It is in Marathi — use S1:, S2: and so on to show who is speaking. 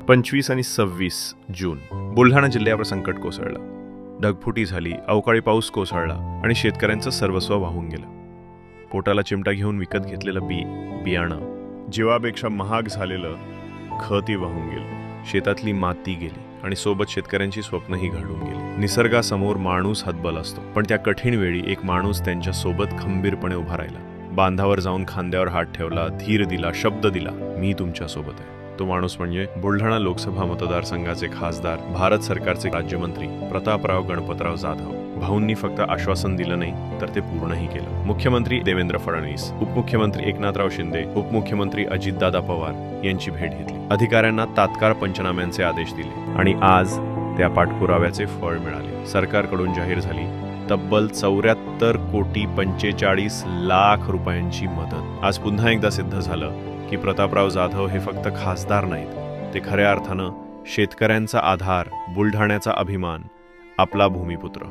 S1: 25 आणि 26 जून बुलढाणा जिल्ह्यावर संकट कोसळलं. ढगफुटी झाली, अवकाळी पाऊस कोसळला आणि शेतकऱ्यांचं सर्वस्व वाहून गेलं. पोटाला चिमटा घेऊन विकत घेतलेलं बियाणं, जीवापेक्षा महाग झालेलं खतही वाहून गेलं. शेतातली माती गेली आणि सोबत शेतकऱ्यांची स्वप्नही घडून गेली. निसर्गासमोर माणूस हतबल असतो, पण त्या कठीण वेळी एक माणूस त्यांच्या सोबत खंबीरपणे उभा राहिला. बांधावर जाऊन खांद्यावर हात ठेवला, धीर दिला, शब्द दिला, मी तुमच्या सोबत आहे. तो माणूस म्हणजे बुलढाणा लोकसभा मतदारसंघाचे खासदार, भारत सरकारचे राज्यमंत्री प्रतापराव गणपतराव जाधव. भाऊंनी फक्त आश्वासन दिलं नाही, तर ते पूर्णही केलं. मुख्यमंत्री देवेंद्र फडणवीस, उपमुख्यमंत्री एकनाथराव शिंदे, उपमुख्यमंत्री अजितदादा पवार यांची भेट घेतली. अधिकाऱ्यांना तात्काळ पंचनाम्यांचे आदेश दिले आणि आज त्या पाठपुराव्याचे फळ मिळाले. सरकारकडून जाहीर झाली तब्बल 74,45,00,000 रुपयांची मदत. आज पुन्हा एकदा सिद्ध झालं की प्रतापराव जाधव हे फक्त खासदार नाहीत, ते खऱ्या अर्थानं शेतकऱ्यांचा आधार, बुलढाण्याचा अभिमान, आपला भूमिपुत्र.